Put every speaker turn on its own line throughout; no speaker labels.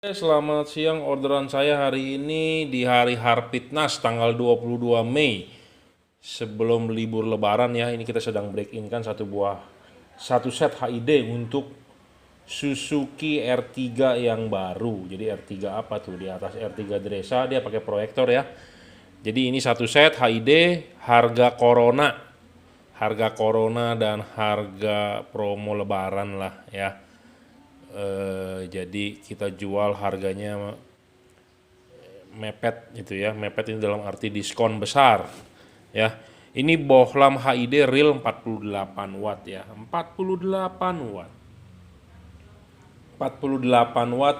Selamat siang, orderan saya hari ini di hari Harpitnas tanggal 22 Mei sebelum libur lebaran ya. Ini kita sedang break in kan satu set HID untuk Suzuki R3 yang baru. Jadi R3 apa tuh? Di atas R3 Dresa dia pakai proyektor ya. Jadi ini satu set HID harga Corona dan harga promo lebaran lah ya. Jadi kita jual harganya mepet gitu ya. Mepet ini dalam arti diskon besar ya. Ini bohlam HID real 48 watt ya. 48 watt. 48 watt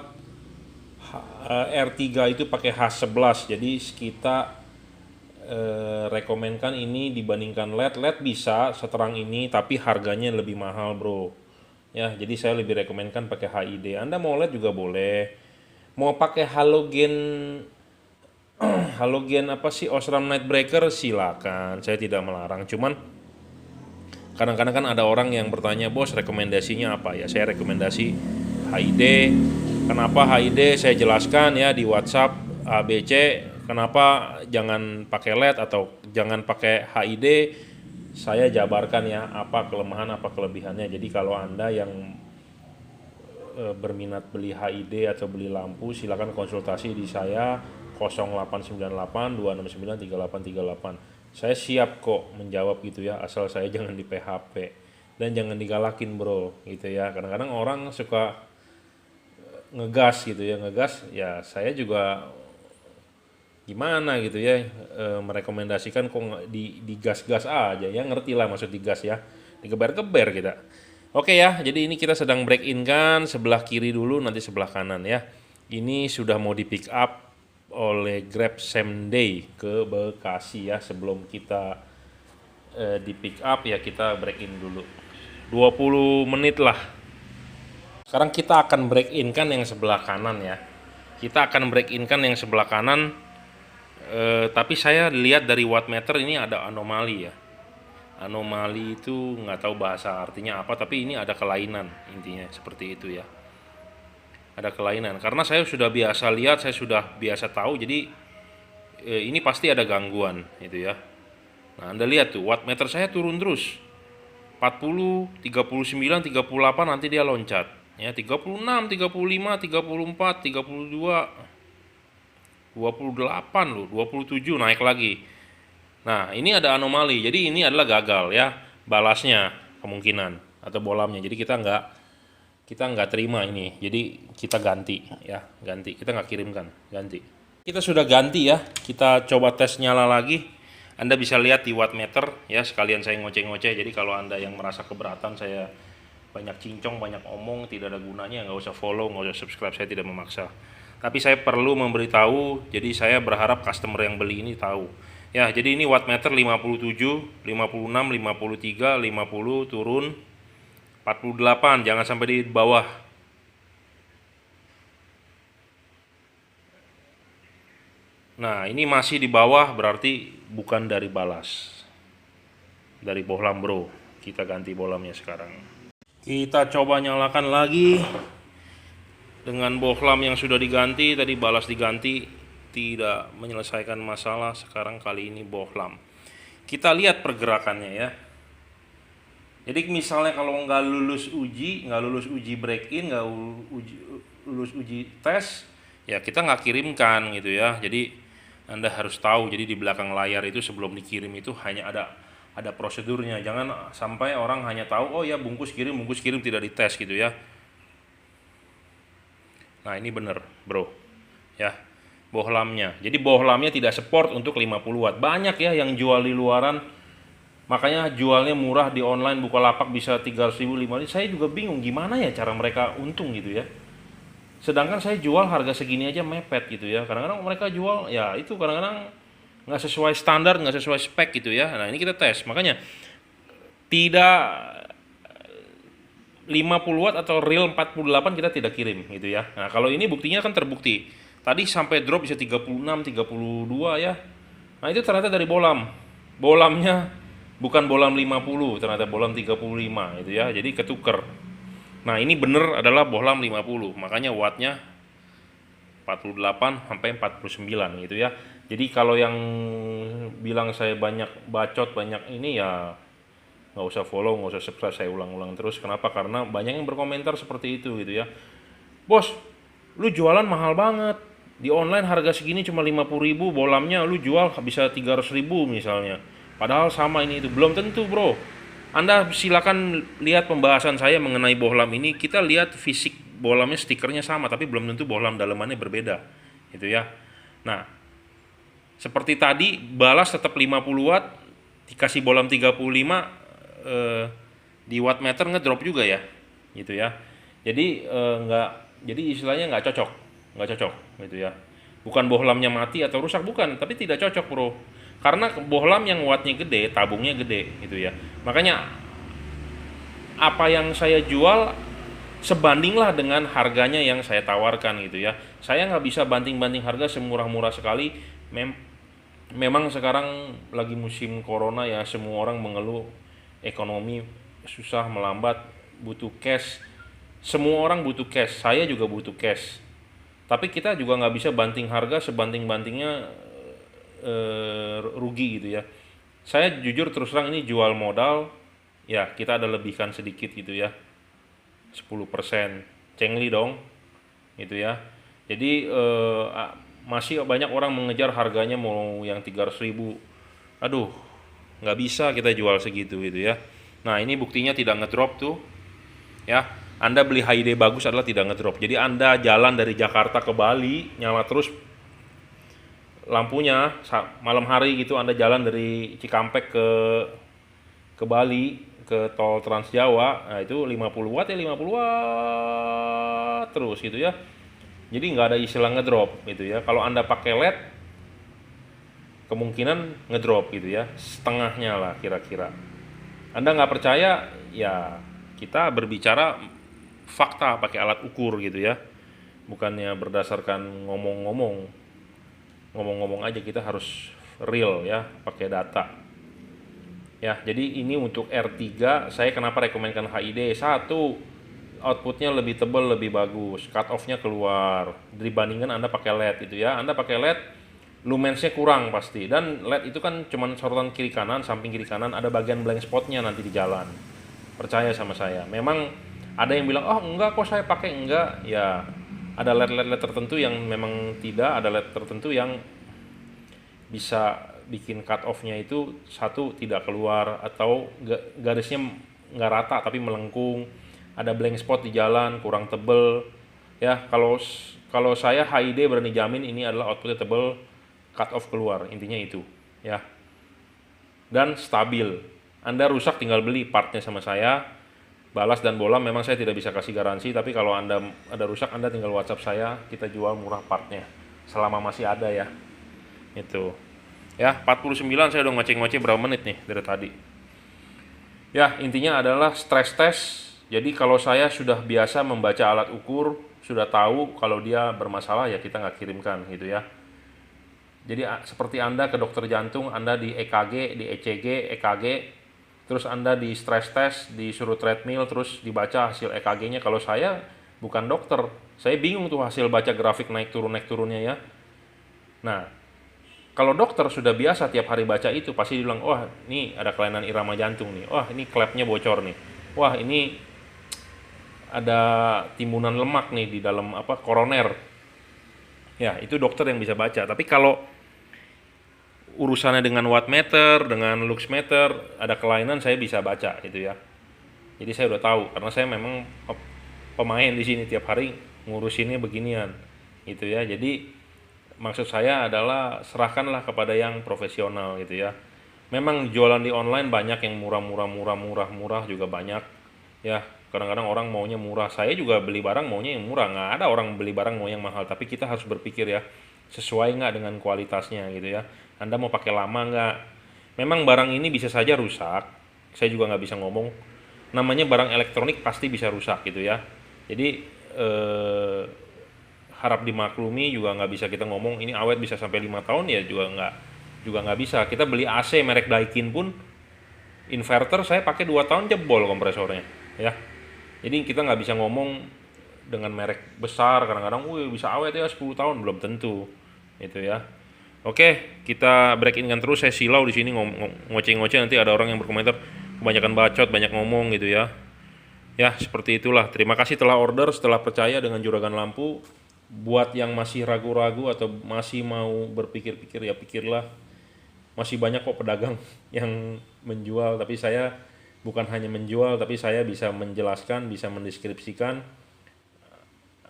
R3 itu pakai H11. Jadi kita rekomenkan ini dibandingkan LED. LED bisa seterang ini tapi harganya lebih mahal, Bro. Ya, jadi saya lebih rekomenkan pakai HID. Anda mau LED juga boleh. Mau pakai halogen apa sih Osram Nightbreaker silakan, saya tidak melarang. Cuman kadang-kadang kan ada orang yang bertanya, bos rekomendasinya apa ya? Saya rekomendasi HID. Kenapa HID? Saya jelaskan ya di WhatsApp ABC. Kenapa jangan pakai LED atau jangan pakai HID? Saya jabarkan ya apa kelemahan apa kelebihannya. Jadi kalau Anda yang berminat beli HID atau beli lampu silakan konsultasi di saya 0898 269 3838. Saya siap kok menjawab gitu ya, asal saya jangan di PHP dan jangan digalakin, Bro, gitu ya. Kadang-kadang orang suka ngegas gitu ya, saya juga gimana gitu ya, merekomendasikan kok digas-gas aja ya, ngerti lah maksud digas ya, digeber-geber kita. Oke ya, jadi ini kita sedang break in kan, sebelah kiri dulu nanti sebelah kanan ya. Ini sudah mau di pick up oleh Grab same day ke Bekasi ya. Sebelum kita di pick up ya kita break in dulu 20 menit lah. Sekarang kita akan break in kan yang sebelah kanan ya. Kita akan break in kan yang sebelah kanan, tapi saya lihat dari wattmeter ini ada anomali ya. Anomali itu nggak tahu bahasa artinya apa, tapi ini ada kelainan, intinya seperti itu ya. Ada kelainan karena saya sudah biasa lihat, saya sudah biasa tahu, jadi ini pasti ada gangguan itu ya. Nah, Anda lihat tuh wattmeter saya turun terus 40, 39, 38, nanti dia loncat ya, 36, 35, 34, 32, 28 loh, 27 naik lagi. Nah, ini ada anomali. Jadi ini adalah gagal ya, balasnya kemungkinan atau bolamnya. Jadi kita nggak terima ini. Jadi kita ganti ya, ganti. Kita nggak kirimkan, ganti. Kita sudah ganti ya. Kita coba tes nyala lagi. Anda bisa lihat di wattmeter ya. Sekalian saya ngoceh-ngoceh. Jadi kalau Anda yang merasa keberatan saya banyak cincong, banyak omong, tidak ada gunanya, nggak usah follow, nggak usah subscribe. Saya tidak memaksa. Tapi saya perlu memberitahu. Jadi saya berharap customer yang beli ini tahu. Ya, jadi ini wattmeter 57, 56, 53, 50 turun 48, jangan sampai di bawah. Nah, ini masih di bawah berarti bukan dari balas. Dari bohlam, Bro. Kita ganti bohlamnya sekarang. Kita coba nyalakan lagi dengan bohlam yang sudah diganti, tadi balas diganti. Tidak menyelesaikan masalah, sekarang kali ini bohlam. Kita lihat pergerakannya ya. Jadi misalnya kalau nggak lulus uji break in, nggak lulus uji tes, ya kita nggak kirimkan gitu ya. Jadi Anda harus tahu, jadi di belakang layar itu sebelum dikirim itu hanya ada prosedurnya. Jangan sampai orang hanya tahu, oh ya bungkus kirim tidak dites gitu ya. Nah ini bener, Bro ya, bohlamnya. Jadi bohlamnya tidak support untuk 50 watt. Banyak ya yang jual di luaran, makanya jualnya murah di online, Bukalapak bisa 300.000, 500.000. Saya juga bingung gimana ya cara mereka untung gitu ya. Sedangkan saya jual harga segini aja mepet gitu ya. Kadang-kadang mereka jual ya itu kadang-kadang nggak sesuai standar, nggak sesuai spek gitu ya. Nah ini kita tes, makanya tidak 50 watt atau real 48 kita tidak kirim gitu ya. Nah kalau ini buktinya kan terbukti. Tadi sampai drop bisa 36, 32 ya. Nah itu ternyata dari bohlam. Bohlamnya bukan bohlam 50, ternyata bohlam 35 gitu ya. Jadi ketuker. Nah ini bener adalah bohlam 50, makanya wattnya 48 sampai 49 gitu ya. Jadi kalau yang bilang saya banyak bacot, banyak ini ya nggak usah follow, nggak usah subscribe, saya ulang-ulang terus. Kenapa? Karena banyak yang berkomentar seperti itu gitu ya. Bos, lu jualan mahal banget. Di online harga segini cuma 50.000, bolamnya lu jual bisa 300.000 misalnya. Padahal sama ini itu. Belum tentu, bro. Anda silakan lihat pembahasan saya mengenai bohlam ini. Kita lihat fisik bohlamnya, stikernya sama, tapi belum tentu bohlam dalamannya berbeda. Gitu ya. Nah, seperti tadi, balas tetap 50 watt, dikasih bohlam 35, di wattmeter ngedrop juga ya. Gitu ya. Jadi jadi istilahnya nggak cocok gitu ya. Bukan bohlamnya mati atau rusak, bukan, tapi tidak cocok, bro. Karena bohlam yang wattnya gede, tabungnya gede gitu ya. Makanya apa yang saya jual sebandinglah dengan harganya yang saya tawarkan gitu ya. Saya nggak bisa banting-banting harga semurah-murah sekali. Memang sekarang lagi musim corona ya, semua orang mengeluh ekonomi susah, melambat, butuh cash. Semua orang butuh cash, saya juga butuh cash. Tapi kita juga nggak bisa banting harga sebanting-bantingnya rugi gitu ya. Saya jujur terus terang ini jual modal, ya kita ada lebihkan sedikit gitu ya, 10%, cengli dong gitu ya. Jadi masih banyak orang mengejar harganya mau yang 300.000. Aduh, nggak bisa kita jual segitu gitu ya. Nah ini buktinya tidak ngedrop tuh ya. Anda beli HID bagus adalah tidak ngedrop. Jadi Anda jalan dari Jakarta ke Bali nyala terus lampunya, malam hari gitu Anda jalan dari Cikampek ke Bali, ke tol Trans Jawa, nah itu 50 watt ya 50 watt terus gitu ya. Jadi nggak ada istilah ngedrop gitu ya. Kalau Anda pakai LED kemungkinan ngedrop gitu ya, setengahnya lah kira-kira. Anda nggak percaya ya, kita berbicara fakta pakai alat ukur gitu ya, bukannya berdasarkan ngomong-ngomong aja, kita harus real ya, pakai data ya. Jadi ini untuk R3 saya kenapa rekomendkan HID. Satu, outputnya lebih tebal, lebih bagus, cut off nya keluar dibandingkan Anda pakai LED gitu ya. Anda pakai LED lumensnya kurang pasti, dan LED itu kan cuman sorotan kiri kanan, samping kiri kanan, ada bagian blank spotnya nanti di jalan. Percaya sama saya. Memang ada yang bilang, oh enggak kok saya pakai, enggak ya. Ada LED tertentu yang memang tidak, ada LED tertentu yang bisa bikin cut off-nya itu satu tidak keluar, atau garisnya nggak rata tapi melengkung, ada blank spot di jalan, kurang tebel ya. Kalau saya HID berani jamin ini adalah outputnya tebel, cut off keluar, intinya itu ya, dan stabil. Anda rusak tinggal beli partnya sama saya. Balas dan bohlam memang saya tidak bisa kasih garansi, tapi kalau Anda ada rusak, Anda tinggal WhatsApp saya, kita jual murah partnya selama masih ada ya. Itu ya. 49 saya udah ngoceh-ngoceh berapa menit nih dari tadi ya. Intinya adalah stress test. Jadi kalau saya sudah biasa membaca alat ukur, sudah tahu kalau dia bermasalah ya kita nggak kirimkan gitu ya. Jadi seperti Anda ke dokter jantung, Anda di EKG, di ECG, EKG, terus Anda di stress test, disuruh treadmill, terus dibaca hasil EKG-nya. Kalau saya bukan dokter, saya bingung tuh hasil baca grafik naik turunnya ya. Nah, kalau dokter sudah biasa tiap hari baca itu, pasti bilang, wah ini ada kelainan irama jantung nih, wah ini klepnya bocor nih, wah ini ada timbunan lemak nih di dalam koroner. Ya, itu dokter yang bisa baca. Tapi kalau urusannya dengan wattmeter, dengan luxmeter, ada kelainan, saya bisa baca gitu ya. Jadi saya udah tahu karena saya memang pemain di sini tiap hari ngurusinnya beginian gitu ya. Jadi maksud saya adalah serahkanlah kepada yang profesional gitu ya. Memang jualan di online banyak yang murah juga banyak ya. Kadang-kadang orang maunya murah, saya juga beli barang maunya yang murah, nggak ada orang beli barang mau yang mahal. Tapi kita harus berpikir ya, sesuai nggak dengan kualitasnya gitu ya. Anda mau pakai lama nggak? Memang barang ini bisa saja rusak, saya juga nggak bisa ngomong, namanya barang elektronik pasti bisa rusak gitu ya. Jadi harap dimaklumi, juga nggak bisa kita ngomong ini awet bisa sampai 5 tahun ya, juga nggak bisa. Kita beli AC merek Daikin pun, inverter saya pakai 2 tahun jebol kompresornya ya. Jadi kita nggak bisa ngomong dengan merek besar kadang-kadang wih bisa awet ya 10 tahun, belum tentu itu ya. Oke, kita break in kan terus, saya silau di sini ngoceh-ngoceh, nanti ada orang yang berkomentar kebanyakan bacot, banyak ngomong gitu ya. Ya, seperti itulah. Terima kasih telah order, setelah percaya dengan juragan lampu. Buat yang masih ragu-ragu atau masih mau berpikir-pikir, ya pikirlah. Masih banyak kok pedagang yang menjual, tapi saya bukan hanya menjual, tapi saya bisa menjelaskan, bisa mendeskripsikan.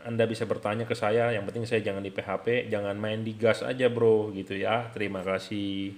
Anda bisa bertanya ke saya, yang penting saya jangan di PHP, jangan main di gas aja bro gitu ya. Terima kasih.